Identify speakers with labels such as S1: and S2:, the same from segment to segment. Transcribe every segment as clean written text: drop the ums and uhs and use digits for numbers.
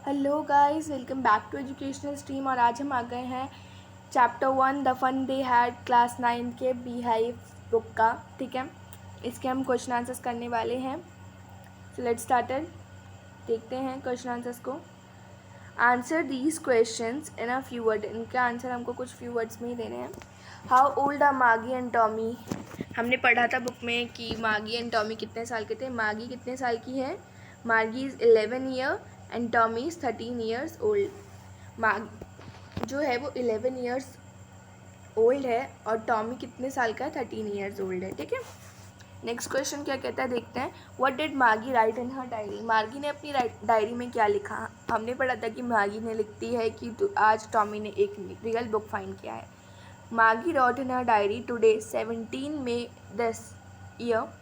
S1: Hello guys, welcome back to educational stream. और आज हम आ गए हैं chapter 1 the fun they had class 9 के बीहाइव बुक का। ठीक है, इसके हम क्वेश्चन आंसर्स करने वाले हैं। So let's started. देखते हैं क्वेश्चन आंसर्स को। Answer these questions in a few word. इनका आंसर हमको कुछ फ्यू वर्ड्स में ही देने हैं। हाउ ओल्ड आर मागी एंड टॉमी। हमने पढ़ा था बुक में कि मागी एंड टॉमी कितने साल के थे। मागी कितने साल की है? मागी is 11 year and Tommy is 13 years old. मागी जो है वो 11 ईयर्स ओल्ड है और टॉमी कितने साल का है? 13 ईयर्स ओल्ड है। ठीक है, नेक्स्ट क्वेश्चन क्या कहता है, देखते हैं। व्हाट डिड मागी राइट इन हर डायरी। मागी ने अपनी डायरी में क्या लिखा? हमने पढ़ा था कि मागी ने लिखती है कि आज टॉमी ने एक रियल बुक फाइंड किया है। मागी wrote in her diary today 17 May this year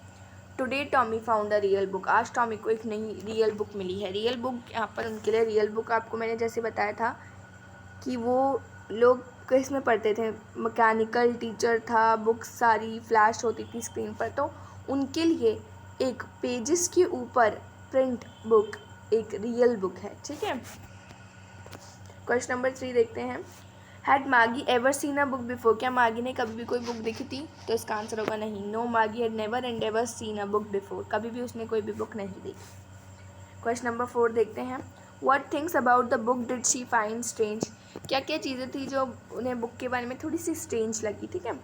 S1: today Tommy found a real book. आज टॉमी को एक नई रियल बुक मिली है। रियल बुक यहाँ पर उनके लिए रियल बुक, आपको मैंने जैसे बताया था कि वो लोग किस में पढ़ते थे, मैकेनिकल टीचर था, बुक्स सारी फ्लैश होती थी स्क्रीन पर, तो उनके लिए एक पेजेस के ऊपर प्रिंट बुक एक रियल बुक है। ठीक है, क्वेश्चन नंबर 3 देखते हैं। हैड मागी ever seen a book before. क्या मागी ने कभी भी कोई बुक देखी थी? तो इसका आंसर होगा नहीं। नो, मागी had never and ever seen a book before. कभी भी उसने कोई भी बुक नहीं देखी। क्वेश्चन नंबर 4 देखते हैं। What things about the book did she find strange. क्या क्या चीज़ें थी जो उन्हें बुक के बारे में थोड़ी सी स्ट्रेंज लगी? ठीक है,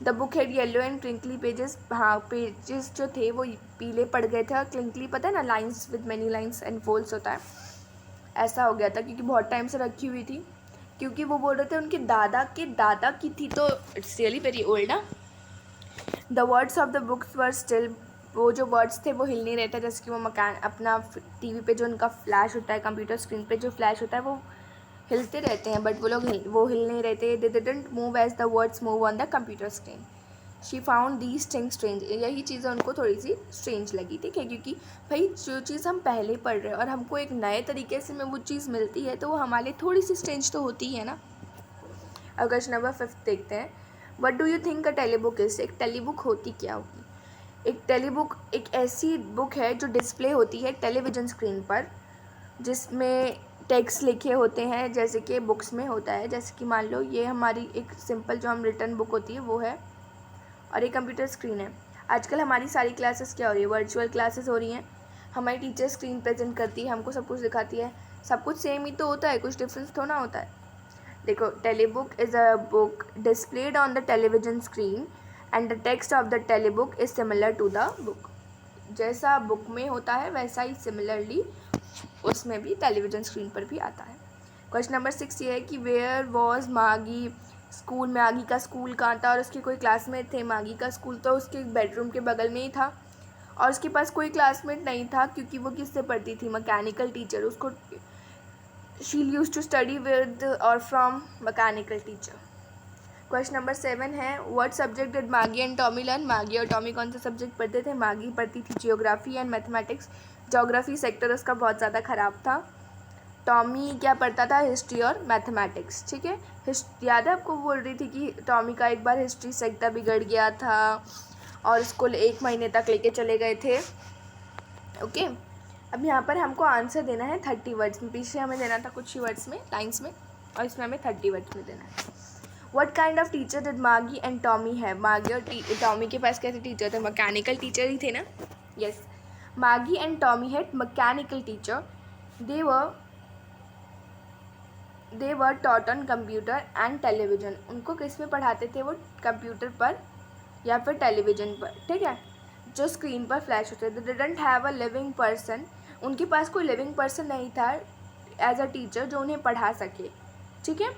S1: the book had yellow and twinkly pages. हाँ, पेजेस जो थे वो पीले पड़ गए थे और ट्विंकली पता है ना, lines with many lines and folds होता है, ऐसा हो गया था क्योंकि बहुत टाइम से रखी हुई थी। क्योंकि वो बोल रहे थे उनके दादा के दादा की थी, तो इट्स रियली वेरी ओल्ड ना। The words of the books were still. वो जो वर्ड्स थे वो हिल नहीं रहे थे, जैसे कि वो मकान अपना टीवी पे जो उनका फ्लैश होता है, कंप्यूटर स्क्रीन पे जो फ्लैश होता है वो हिलते रहते हैं, बट वो लोग वो हिल नहीं रहे थे। They didn't move as the words move on the computer screen. She found these things strange. यही चीज़ें उनको थोड़ी सी स्ट्रेंज लगी। ठीक है, क्योंकि भाई जो चीज़ हम पहले पढ़ रहे हैं और हमको एक नए तरीके से में वो चीज़ मिलती है तो वो हमारे लिए थोड़ी सी स्ट्रेंज तो होती है ना। अब क्वेश्चन नंबर 5 देखते हैं। What do you think a telebook is. एक टेलीबुक होती क्या होगी? एक टेलीबुक एक ऐसी बुक है जो डिस्प्ले होती है टेलीविज़न स्क्रीन पर, जिसमें टेक्स्ट लिखे होते हैं जैसे कि बुक्स में होता है। जैसे कि मान लो ये हमारी एक सिंपल जो हम रिटर्न बुक होती है वो है, और ये कंप्यूटर स्क्रीन है। आजकल हमारी सारी क्लासेस क्या हो रही है? वर्चुअल क्लासेस हो रही हैं। हमारी टीचर स्क्रीन प्रेजेंट करती है, हमको सब कुछ दिखाती है, सब कुछ सेम ही तो होता है, कुछ डिफरेंस तो ना होता है। देखो, telebook is a book displayed on the television screen and the text of the telebook is similar to the book. जैसा बुक में होता है वैसा ही सिमिलरली उसमें भी टेलीविजन स्क्रीन पर भी आता है। क्वेश्चन नंबर 6 ये है कि वेयर वॉज मागी स्कूल। मागी का स्कूल कहाँ था? और उसके कोई क्लासमेट थे? मागी का स्कूल तो उसके बेडरूम के बगल में ही था और उसके पास कोई क्लासमेट नहीं था क्योंकि वो किससे पढ़ती थी? Mechanical teacher. उसको she use to study with और from mechanical teacher. Question number 7 है। What subject did Maggie and Tommy learn. Maggie और टॉमी कौन सा सब्जेक्ट पढ़ते थे? मागी पढ़ती थी geography and mathematics. Geography sector उसका बहुत ज़्यादा ख़राब था। टॉमी क्या पढ़ता था? हिस्ट्री और मैथमेटिक्स। ठीक है, याद है आपको, बोल रही थी कि टॉमी का एक बार हिस्ट्री सेक्टर बिगड़ गया था और उसको 1 महीने तक लेके चले गए थे। ओके, अब यहाँ पर हमको आंसर देना है 30 वर्ड्स में। पीछे हमें देना था कुछ ही वर्ड्स में, लाइन्स में, और इसमें हमें 30 वर्ड्स में देना है। What kind of teacher did Maggie and Tommy है। मागी और टॉमी के पास कैसे टीचर थे? मैकेनिकल टीचर ही थे ना। यस, मागी and Tommy had mechanical teacher. They were taught on computer and television. उनको किस में पढ़ाते थे? वो कंप्यूटर पर या फिर टेलीविज़न पर। ठीक है, जो स्क्रीन पर फ्लैश होते थे। They didn't have a living person. उनके पास कोई लिविंग पर्सन नहीं था एज अ टीचर जो उन्हें पढ़ा सके। ठीक है,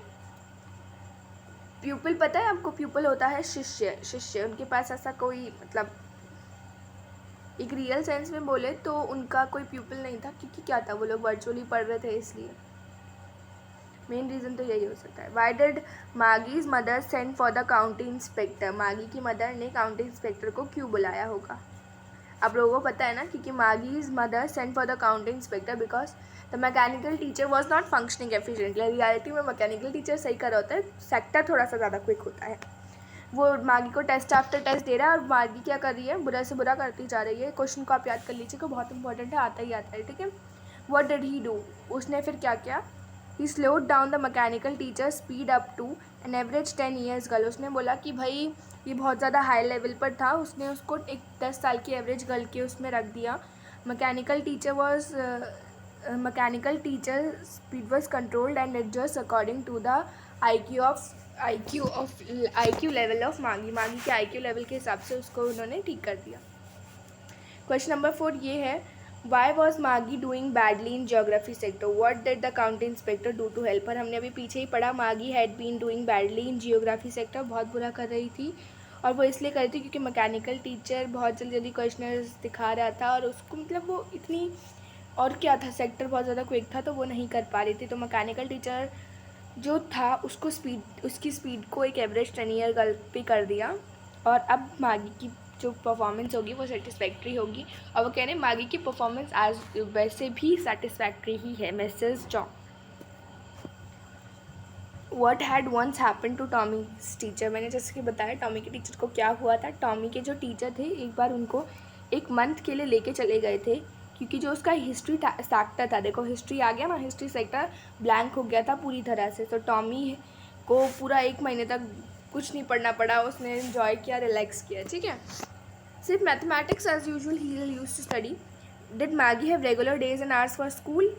S1: प्यूपिल पता है आपको? प्यूपिल होता है शिष्य। शिष्य, उनके पास ऐसा कोई, मतलब एक रियल सेंस में बोले तो उनका कोई प्यूपिल नहीं था, क्योंकि क्या था, वो लोग वर्चुअली पढ़ रहे थे, इसलिए मेन रीज़न तो यही हो सकता है। Why did मागीज mother send for the county inspector. मागी की मदर ने काउंटी इंस्पेक्टर को क्यों बुलाया होगा? आप लोगों को पता है ना, क्योंकि मागीज mother send for the county inspector because the mechanical teacher was not functioning efficiently. Reality में मैकेनिकल टीचर सही कर रहा होता है, सेक्टर थोड़ा सा ज़्यादा क्विक होता है। वो मागी को टेस्ट आफ्टर टेस्ट दे रहा है और मागी क्या कर रही है? बुरा से बुरा करती जा रही है। क्वेश्चन को आप याद कर लीजिएगा, बहुत इंपॉर्टेंट है, आता ही आता है। ठीक है, व्हाट डिड ही डू, उसने फिर क्या किया, he slowed down the mechanical teacher speed up to an average 10 years girl. उसने बोला कि भाई ये बहुत ज़्यादा हाई लेवल पर था, उसने उसको एक 10 साल की एवरेज गर्ल के उसमें रख दिया। Mechanical teacher speed was controlled and adjust according to the IQ level of मागी के IQ लेवल के हिसाब से उसको उन्होंने ठीक कर दिया। क्वेश्चन नंबर 4 ये है, वाई वॉज मागी doing badly in geography sector, what did the county inspector do to help her. हमने अभी पीछे ही पढ़ा, मागी had been doing badly in geography sector, बहुत बुरा कर रही थी, और वो इसलिए कर रही थी क्योंकि मैकेनिकल टीचर बहुत जल्दी जल्दी क्वेश्चनर्स दिखा रहा था, और उसको मतलब वो इतनी, और क्या था, सेक्टर बहुत ज़्यादा क्विक था तो वो नहीं कर पा रही थी। तो मैकेनिकल टीचर जो था उसको उसकी स्पीड को एक एवरेज 10 ईयर गर्ल पे कर दिया, और अब मागी की जो परफॉर्मेंस होगी वो सेटिस्फैक्ट्री होगी, और वो कह रहे हैं मागी की परफॉर्मेंस आज वैसे भी सेटिस्फैक्ट्री ही है। Mrs John, what had once happen to Tommy teacher, मैंने जैसे कि बताया टॉमी के टीचर को क्या हुआ था। टॉमी के जो टीचर थे एक बार उनको एक मंथ के लिए लेके चले गए थे, क्योंकि जो उसका हिस्ट्री सेक्टर था, देखो हिस्ट्री आ गया ना, हिस्ट्री सेक्टर ब्लैंक हो गया था पूरी तरह से, तो टॉमी को पूरा 1 महीने तक कुछ नहीं पढ़ना पड़ा, उसने एंजॉय किया, रिलैक्स किया, ठीक है। सिर्फ मैथमेटिक्स एज यूजुअल ही used to study. Did Maggie have regular days and hours for school,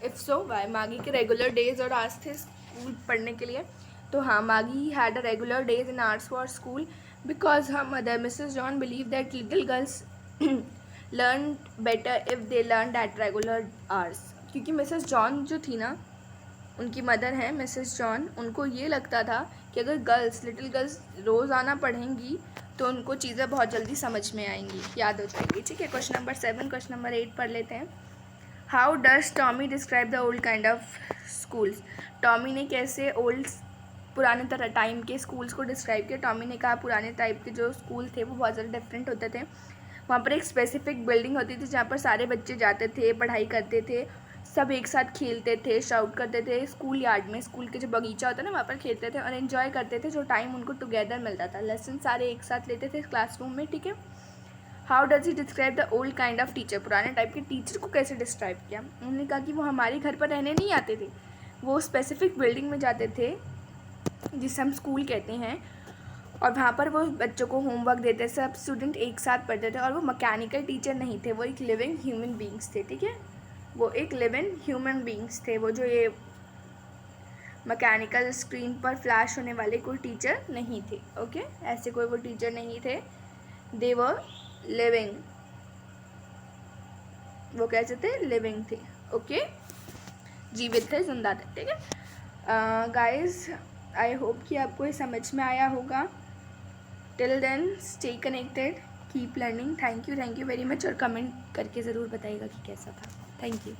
S1: if so why, मागी के रेगुलर डेज और आवर्स थे स्कूल पढ़ने के लिए। तो हाँ, मागी had a regular days and hours for school because her mother Mrs John believe that little girls learn better if they learn at regular hours, क्योंकि मिसेस जॉन जो थी ना, उनकी मदर हैं मिसेस जॉन, उनको ये लगता था कि अगर लिटिल गर्ल्स रोज़ आना पढ़ेंगी तो उनको चीज़ें बहुत जल्दी समझ में आएंगी, याद हो जाएगी, ठीक है। क्वेश्चन नंबर 7, क्वेश्चन नंबर 8 पढ़ लेते हैं। How does Tommy describe the old kind of schools, Tommy ने कैसे पुराने तरह टाइम के स्कूल्स को डिस्क्राइब किया। टॉमी ने कहा पुराने टाइप के जो स्कूल थे वो बहुत ज़्यादा डिफरेंट होते थे, वहाँ पर एक स्पेसिफिक बिल्डिंग होती थी जहाँ पर सारे बच्चे जाते थे, पढ़ाई करते थे, सब एक साथ खेलते थे, शाउट करते थे, स्कूल यार्ड में, स्कूल के जो बगीचा होता है ना वहाँ पर खेलते थे और एंजॉय करते थे, जो टाइम उनको टुगेदर मिलता था, लेसन सारे एक साथ लेते थे क्लासरूम में, ठीक है। How does he describe the old kind of teacher, पुराने टाइप के टीचर को कैसे डिस्क्राइब किया। उन्होंने कहा कि वो हमारे घर पर रहने नहीं आते थे, वो स्पेसिफिक बिल्डिंग में जाते थे जिसे हम स्कूल कहते हैं, और वहाँ पर वो बच्चों को होमवर्क देते, सब स्टूडेंट एक साथ पढ़ते थे, और वो मैकेनिकल टीचर नहीं थे, वो एक लिविंग ह्यूमन बींग्स थे, ठीक है, वो एक लिविंग ह्यूमन बींग्स थे, वो जो ये मैकेनिकल स्क्रीन पर फ्लैश होने वाले कोई टीचर नहीं थे, ओके, ऐसे कोई वो टीचर नहीं थे, दे वर लिविंग, वो कैसे थे, लिविंग थे, ओके, जीवित थे, जिंदा थे, ठीक है। गाइस आई होप कि आपको ये समझ में आया होगा। Till then stay connected, keep learning, thank you very much, और कमेंट करके ज़रूर बताइएगा कि कैसा था, थैंक यू।